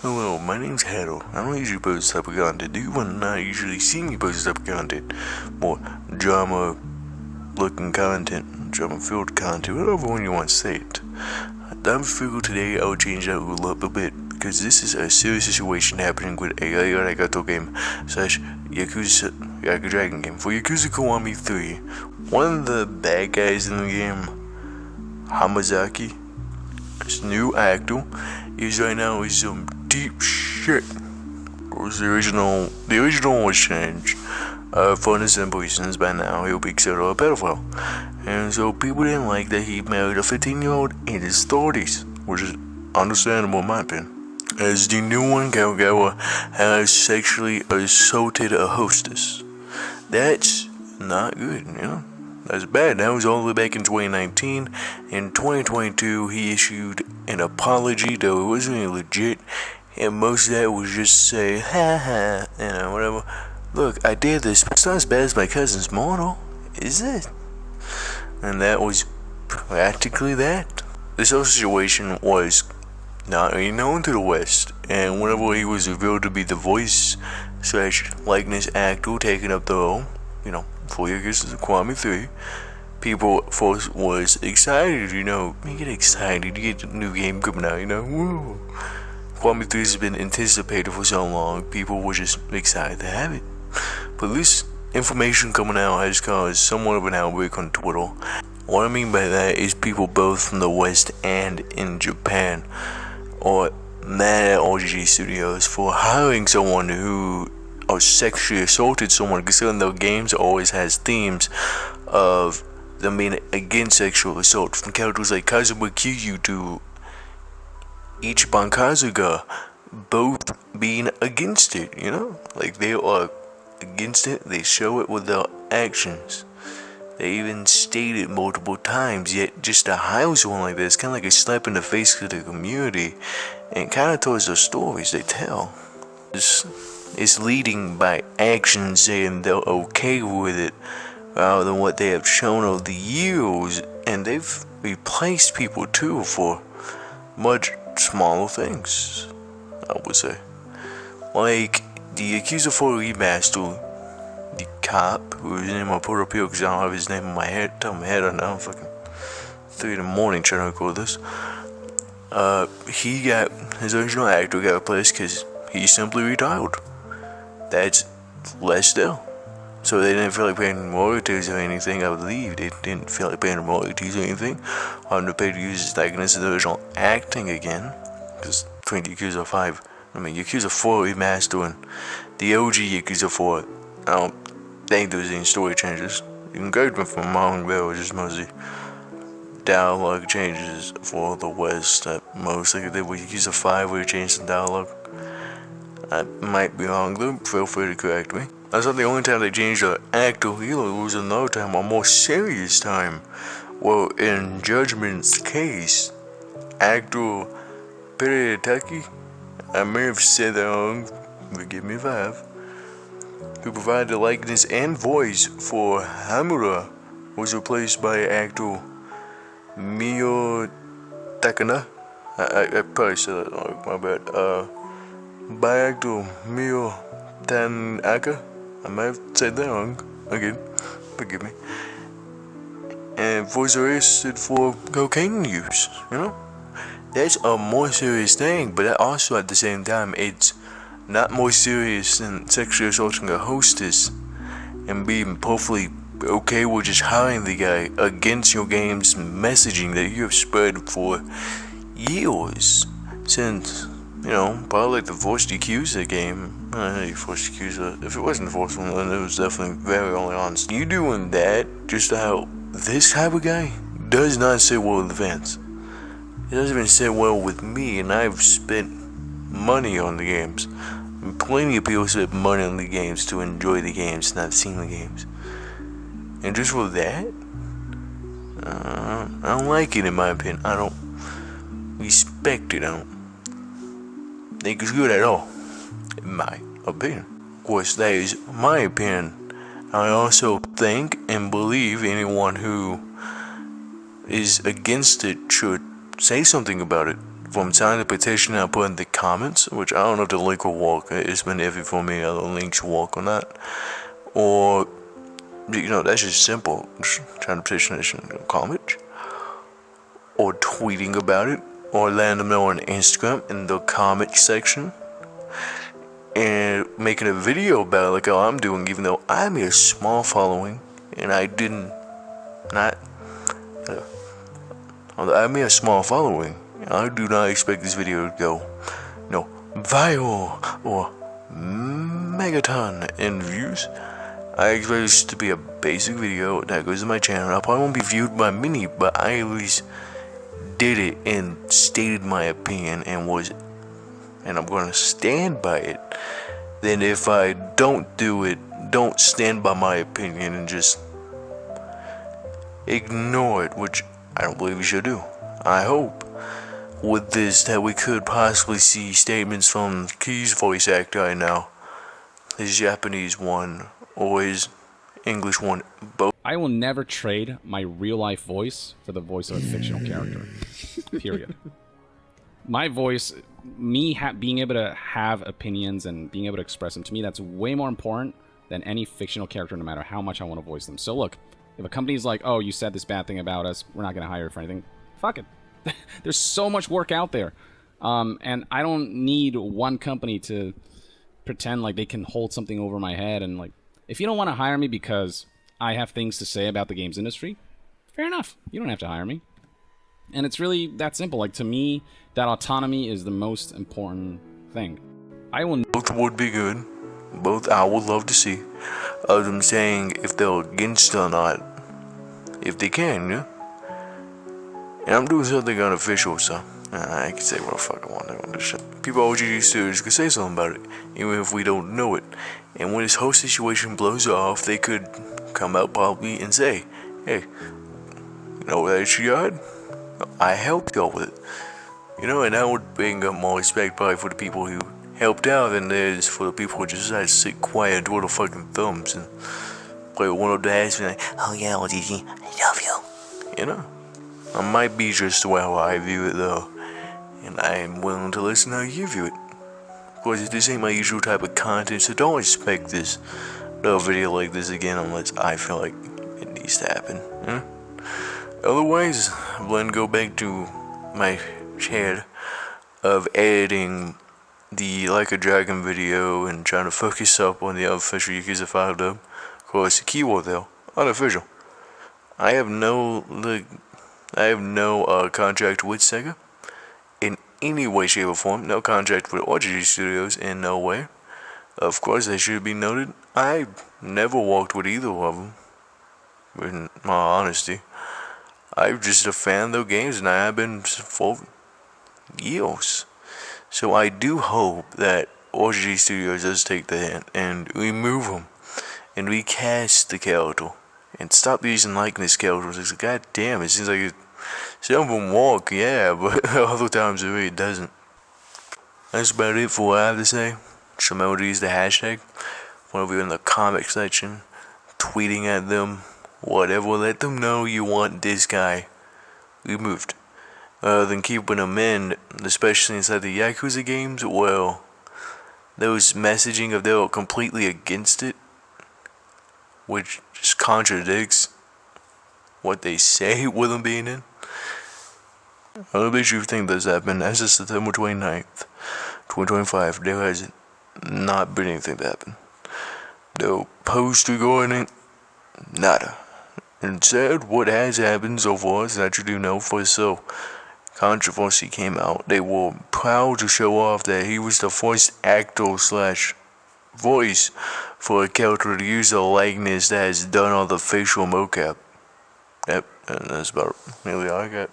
Hello, my name's Haddle. I don't usually post this type of content. You will not usually see me post this type of content. More drama looking content, drama filled content, whatever one you want to say it. I'm figuring today I'll change that a little bit because this is a serious situation happening with a Arigato game slash Yakuza Dragon game. For Yakuza Kiwami 3, one of the bad guys in the game, Hamazaki, his new actor, is right now in some deep shit. Because the original was changed for understandable reasons. By now he'll be considered a pedophile, and so people didn't like that he married a 15-year-old in his 30s, which is understandable in my opinion. As the new one, Kagawa has sexually assaulted a hostess. That's not good, That's bad. That was all the way back in 2019. In 2022, he issued an apology, though it wasn't really legit, and most of that was just say, ha, whatever. Look, I did this, but it's not as bad as my cousin's model, is it? And that was practically that. This whole situation was not really known to the West, and whenever he was revealed to be the voice / likeness actor taking up the role, for Yakuza Kiwami 3, people first was excited, you get excited, you get a new game coming out, woo. Kiwami 3 has been anticipated for so long, people were just excited to have it. But this information coming out has caused somewhat of an outbreak on Twitter. What I mean by that is people both from the West and in Japan are mad at RGG Studios for hiring someone who sexually assaulted someone, considering their games always has themes of them being against sexual assault, from characters like Kazuma Kiryu to Ichiban Kazuga, both being against it, like they are against it, they show it with their actions. They even state it multiple times, yet just to hire someone like this, kind of like a slap in the face to the community, and kind of towards the stories they tell. It's leading by actions saying they're okay with it, rather than what they have shown over the years, and they've replaced people too for much smaller things, I would say. Like the Yakuza 4 remaster, the cop, whose name I put up here because I don't have his name in my head, top of my head right now, fucking 3 in the morning trying to record this. He got, his original actor got replaced because he simply retired. That's less still. So they didn't feel like paying royalties or anything, I believe. They didn't feel like paying royalties or anything. To pay to use his likeness of the original acting again. Because between Yakuza 4 remaster and the OG Yakuza 4, I don't think there's any story changes. You can correct me if I'm wrong, there was just mostly dialogue changes for the West. That most like they would Yakuza 5 where they changed the dialogue. I might be wrong though, feel free to correct me. That's not the only time they changed the actor either. It was another time, a more serious time. Well, in Judgment's case, actor Peretaki, I may have said that wrong, forgive me if I have, who provided the likeness and voice for Hamura, was replaced by actor Mio Takana. I probably said that wrong, my bad. By actor Mio Tanaka. I might have said that wrong. Again, forgive me. And voice arrested for cocaine use, That's a more serious thing, but also at the same time, it's not more serious than sexually assaulting a hostess and being perfectly okay with just hiring the guy against your game's messaging that you have spread for years. Since, probably like the Forced Yakuza game. Forced Yakuza. If it wasn't the Forced one, then it was definitely very early on. You doing that just to help this type of guy does not sit well with the fans. It doesn't even sit well with me, and I've spent money on the games. And plenty of people spent money on the games to enjoy the games, not seen the games. And just for that, I don't like it in my opinion. I don't respect it. I don't think it's good at all, in my opinion. Of course, that is my opinion. I also think and believe anyone who is against it should say something about it, from signing the petition I put in the comments, which I don't know if the link will work. It's been iffy for me. The links work on that. Or, that's just simple. Just trying to petition this in the comments. Or tweeting about it. Or letting them know on Instagram in the comment section. And making a video about it like how I'm doing, even though I made a small following. And I didn't, I made a small following. I do not expect this video to go, viral or megaton in views. I expect this to be a basic video that goes to my channel. I probably won't be viewed by many, but I at least did it and stated my opinion and I'm going to stand by it. Then if I don't do it, don't stand by my opinion and just ignore it, which I don't believe we should do. I hope with this that we could possibly see statements from Key's voice actor right now, his Japanese one or his English one, both. I will never trade my real life voice for the voice of a fictional character. Period. My voice, being able to have opinions and being able to express them, to me that's way more important than any fictional character, no matter how much I want to voice them. So look, if a company's like, oh, you said this bad thing about us, we're not going to hire you for anything, fuck it. There's so much work out there. And I don't need one company to pretend like they can hold something over my head. And like, if you don't want to hire me because I have things to say about the games industry, fair enough. You don't have to hire me. And it's really that simple. Like, to me, that autonomy is the most important thing. Both would be good. Both I would love to see. Of them saying if they're against it or not. If they can, yeah. And I'm doing something unofficial, so I can say what the fuck I want on this shit. People at RGG Studios could say something about it, even if we don't know it. And when this whole situation blows off, they could come out probably and say, hey, you know what that you got? I helped y'all with it. And that would bring up more respect probably for the people who helped out than there is for the people who just decided to sit quiet and twirl their fucking thumbs and play one of the ass and like, oh yeah, RGG, I love you. I might be just how I view it though, and I am willing to listen how you view it. Of course, this ain't my usual type of content, so don't expect this video like this again unless I feel like it needs to happen. Otherwise, I'm going to go back to my chat of editing the Like a Dragon video and trying to focus up on the unofficial Yakuza 5 dub. Of course, the keyword though, unofficial. I have no contract with Sega in any way, shape, or form. No contract with RGG Studios in no way. Of course, that should be noted. I never worked with either of them, in my honesty. I'm just a fan of their games, and I have been for years. So I do hope that RGG Studios does take the hint and remove them and recast the character. And stop using likeness characters. It's like, god damn, it seems like some of them walk, yeah, but other times it really doesn't. That's about it for what I have to say. Just remember to use the hashtag whenever you're in the comment section, tweeting at them, whatever. Let them know you want this guy removed. Rather than keeping them in, especially inside the Yakuza games, well, those messaging of they're completely against it, which just contradicts what they say with them being in. I don't bet you think this happened. As of September 29th, 2025, there has not been anything that happened. No post regarding it, nada. Instead, what has happened so far is that you do know for so controversy came out. They were proud to show off that he was the first actor / voice for a character to use a likeness that has done all the facial mocap. Yep, and that's about nearly all I got.